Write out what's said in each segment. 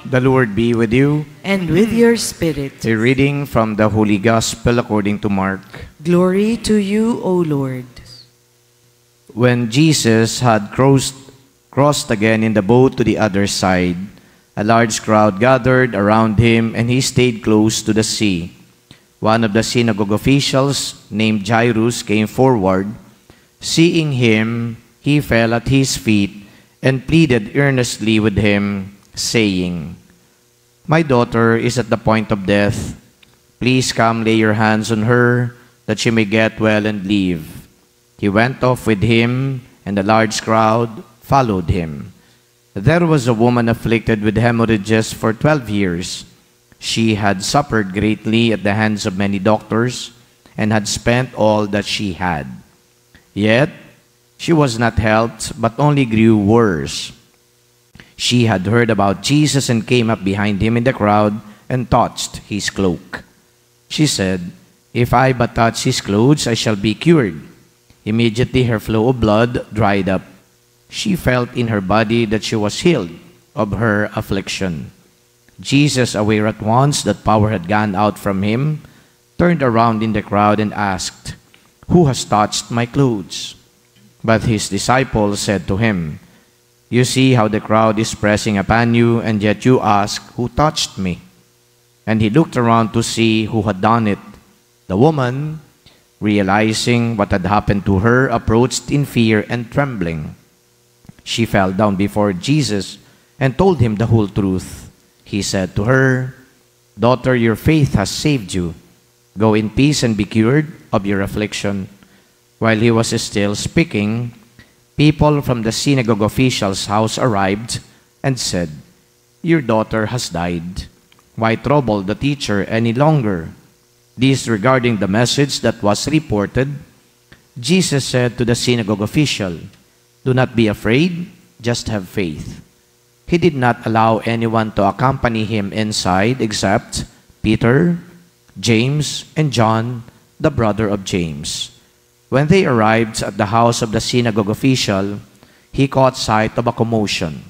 The Lord be with you. And with your spirit. A reading from the Holy Gospel according to Mark. Glory to you, O Lord. When Jesus had crossed again in the boat to the other side, a large crowd gathered around him, and he stayed close to the sea. One of the synagogue officials, named Jairus, came forward. Seeing him, he fell at his feet and pleaded earnestly with him, saying, "My daughter is at the point of death. Please come lay your hands on her, that she may get well and live." He went off with him, and a large crowd followed him. There was a woman afflicted with hemorrhages for 12 years. She had suffered greatly at the hands of many doctors, and had spent all that she had. Yet she was not helped, but only grew worse. She had heard about Jesus and came up behind him in the crowd and touched his cloak. She said, "If I but touch his clothes, I shall be cured." Immediately her flow of blood dried up. She felt in her body that she was healed of her affliction. Jesus, aware at once that power had gone out from him, turned around in the crowd and asked, "Who has touched my clothes?" But his disciples said to him, "You see how the crowd is pressing upon you, and yet you ask, 'Who touched me?'" And he looked around to see who had done it. The woman, realizing what had happened to her, approached in fear and trembling. She fell down before Jesus and told him the whole truth. He said to her, "Daughter, your faith has saved you. Go in peace and be cured of your affliction." While he was still speaking, people from the synagogue official's house arrived and said, "Your daughter has died. Why trouble the teacher any longer?" Disregarding the message that was reported, Jesus said to the synagogue official, "Do not be afraid, just have faith." He did not allow anyone to accompany him inside except Peter, James, and John, the brother of James. When they arrived at the house of the synagogue official, he caught sight of a commotion,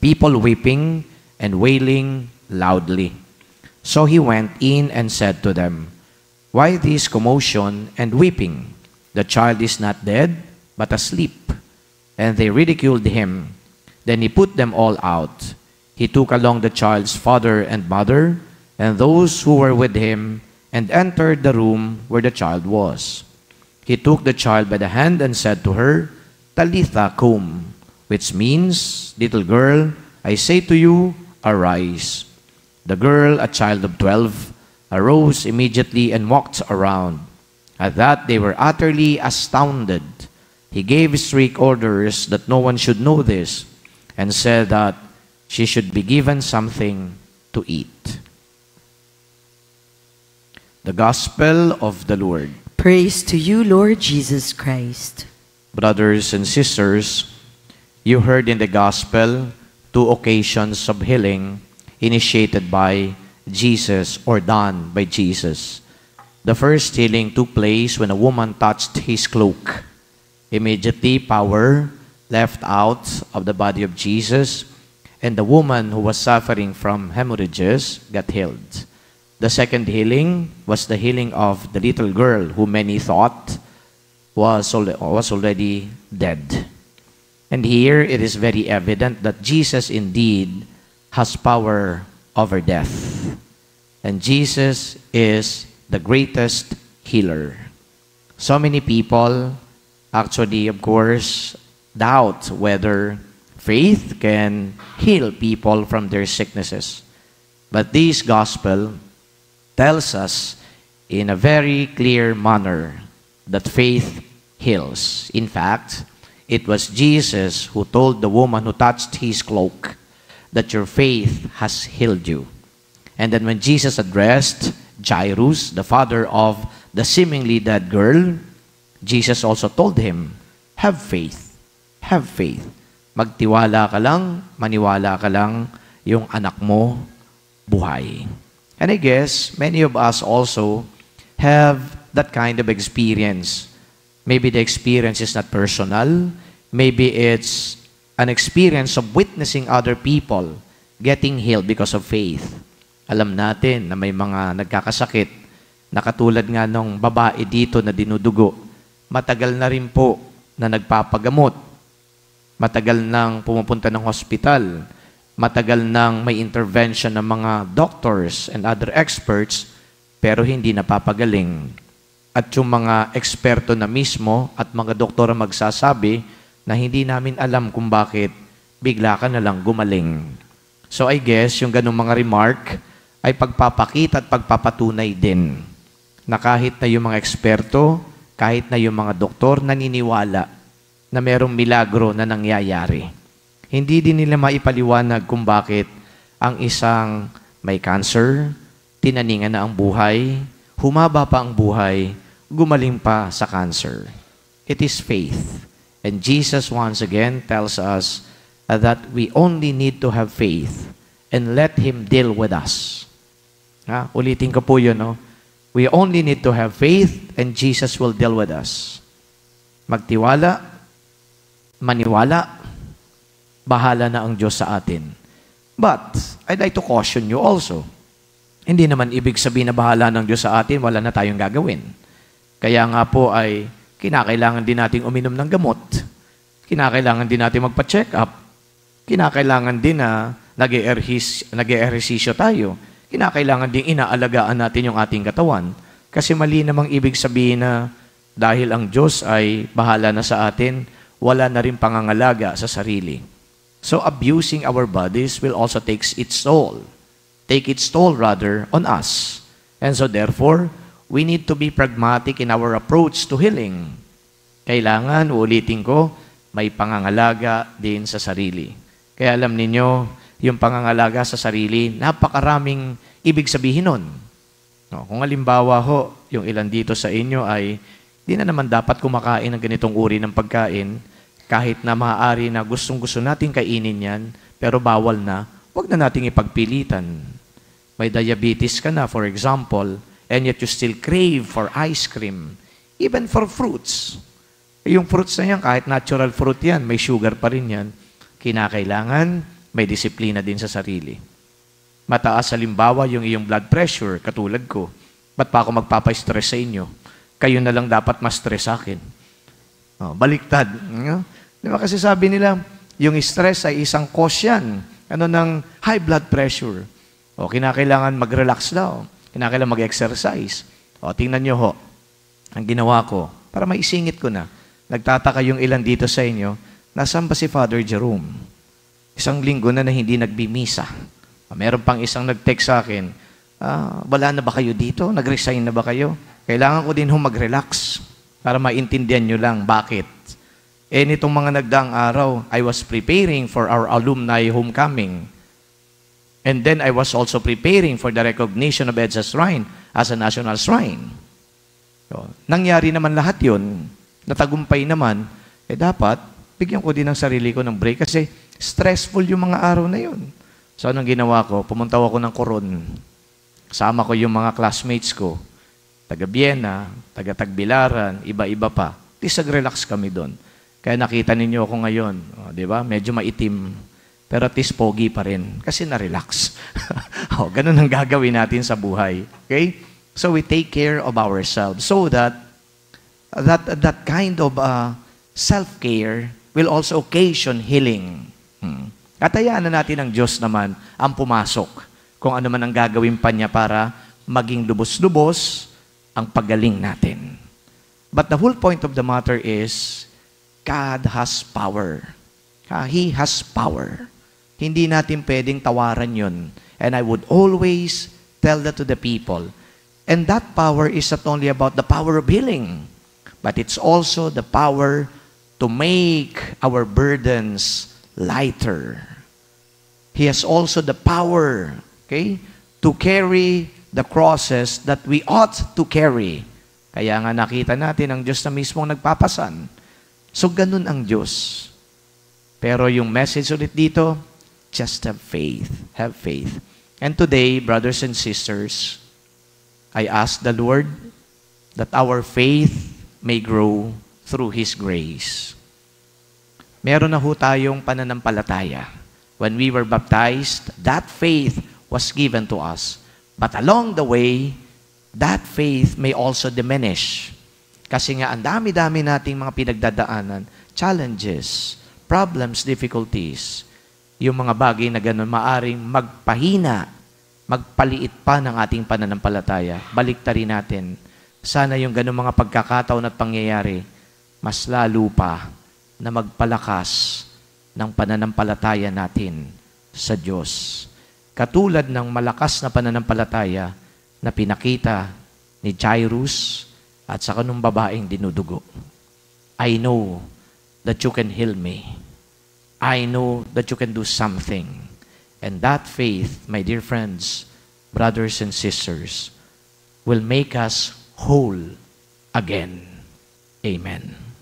people weeping and wailing loudly. So he went in and said to them, "Why this commotion and weeping? The child is not dead, but asleep." And they ridiculed him. Then he put them all out. He took along the child's father and mother, and those who were with him, and entered the room where the child was. He took the child by the hand and said to her, "Talitha cum," which means, "Little girl, I say to you, arise." The girl, a child of 12, arose immediately and walked around. At that they were utterly astounded. He gave strict orders that no one should know this, and said that she should be given something to eat. The Gospel of the Lord. Praise to you, Lord Jesus Christ. Brothers and sisters, you heard in the Gospel 2 occasions of healing initiated by Jesus or done by Jesus. The first healing took place when a woman touched his cloak. Immediately, power left out of the body of Jesus, and the woman who was suffering from hemorrhages got healed. The second healing was the healing of the little girl who many thought was already dead. And here it is very evident that Jesus indeed has power over death. And Jesus is the greatest healer. So many people actually, of course, doubt whether faith can heal people from their sicknesses. But this gospel tells us in a very clear manner that faith heals. In fact, it was Jesus who told the woman who touched his cloak that your faith has healed you. And then when Jesus addressed Jairus, the father of the seemingly dead girl, Jesus also told him, "Have faith. Have faith. Magtiwala ka lang, maniwala ka lang, yung anak mo buhay." And I guess many of us also have that kind of experience. Maybe the experience is not personal. Maybe it's an experience of witnessing other people getting healed because of faith. Alam natin na may mga nagkakasakit na katulad nga nung babae dito na dinudugo. Matagal na rin po na nagpapagamot. Matagal nang pumupunta ng hospital. Matagal nang may intervention ng mga doctors and other experts, pero hindi napapagaling. At yung mga eksperto na mismo at mga doktor ang magsasabi na hindi namin alam kung bakit bigla ka na lang gumaling. So I guess yung ganung mga remark ay pagpapakita at pagpapatunay din na kahit na yung mga eksperto, kahit na yung mga doktor naniniwala na merong milagro na nangyayari. Hindi din nila maipaliwanag kung bakit ang isang may cancer, tinaningan na ang buhay, humaba pa ang buhay, gumaling pa sa cancer. It is faith. And Jesus once again tells us that we only need to have faith and let Him deal with us. Ulitin ko po yun, no? We only need to have faith and Jesus will deal with us. Magtiwala, maniwala, bahala na ang Diyos sa atin. But, I'd like to caution you also. Hindi naman ibig sabihin na bahala ng Diyos sa atin, wala na tayong gagawin. Kaya nga po ay kinakailangan din nating uminom ng gamot. Kinakailangan din natin magpa-check up. Kinakailangan din na nag-ehersisyo tayo. Kinakailangan din inaalagaan natin yung ating katawan. Kasi mali namang ibig sabihin na dahil ang Diyos ay bahala na sa atin, wala na rin pangangalaga sa sarili. So abusing our bodies will also take its toll on us. And so therefore, we need to be pragmatic in our approach to healing. Kailangan, ulitin ko, may pangangalaga din sa sarili. Kaya alam ninyo, yung pangangalaga sa sarili, napakaraming ibig sabihin nun. No, kung halimbawa ho, yung ilan dito sa inyo ay di na naman dapat kumakain ng ganitong uri ng pagkain, kahit na maaari na gustong-gusto natin kainin yan, pero bawal na, huwag na nating ipagpilitan. May diabetes ka na, for example, and yet you still crave for ice cream, even for fruits. Yung fruits na yan, kahit natural fruit yan, may sugar pa rin yan. Kinakailangan, may disiplina din sa sarili. Mataas halimbawa yung iyong blood pressure, katulad ko. Ba't pa ako magpapa-stress sa inyo? Kayo na lang dapat ma-stress sa akin. Baliktad. Di ba kasi sabi nila, yung stress ay isang cause yan. Ng high blood pressure. Kinakailangan mag-relax daw. Kinakailangan mag-exercise. Tingnan nyo ho, ang ginawa ko, para maisingit ko na, nagtataka yung ilan dito sa inyo, nasaan ba si Father Jerome? Isang linggo na hindi nagbimisa. Meron pang isang nag-text sa akin, wala na ba kayo dito? Nag-resign na ba kayo? Kailangan ko din mag-relax para maintindihan nyo lang bakit. Nitong mga nagdaang araw, I was preparing for our alumni homecoming. And then I was also preparing for the recognition of EDSA Shrine as a national shrine. Nangyari naman lahat yun, natagumpay naman, dapat, bigyan ko din ng sarili ko ng break kasi stressful yung mga araw na yun. So anong ginawa ko? Pumunta ako ng Coron. Kasama ko yung mga classmates ko. Taga Vienna, taga Tagbilaran, iba-iba pa. Relax kami doon. Kaya nakita ninyo ako ngayon, di ba? Medyo maitim. Pero at least pogi pa rin. Kasi na-relax. Ganun ang gagawin natin sa buhay. Okay? So we take care of ourselves so that kind of self-care will also occasion healing. At hayaan na natin ang Diyos naman ang pumasok kung ano man ang gagawin pa niya para maging lubos-lubos ang paggaling natin. But the whole point of the matter is, God has power. He has power. Hindi natin pwedeng tawaran yun. And I would always tell that to the people. And that power is not only about the power of healing, but it's also the power to make our burdens lighter. He has also the power, to carry the crosses that we ought to carry. Kaya nga nakita natin ang Diyos na mismo nagpapasan. So ganun ang Diyos. Pero yung message ulit dito, just have faith. Have faith. And today, brothers and sisters, I ask the Lord that our faith may grow through His grace. Meron na ho tayong pananampalataya. When we were baptized, that faith was given to us. But along the way, that faith may also diminish. Kasi nga, ang dami-dami nating mga pinagdadaanan, challenges, problems, difficulties, yung mga bagay na gano'n, maaring magpahina, magpaliit pa ng ating pananampalataya. Baliktarin natin. Sana yung gano'n mga pagkakataon at pangyayari, mas lalo pa na magpalakas ng pananampalataya natin sa Diyos. Katulad ng malakas na pananampalataya na pinakita ni Jairus at sa kanong babaeng dinudugo. I know that you can heal me. I know that you can do something. And that faith, my dear friends, brothers and sisters, will make us whole again. Amen.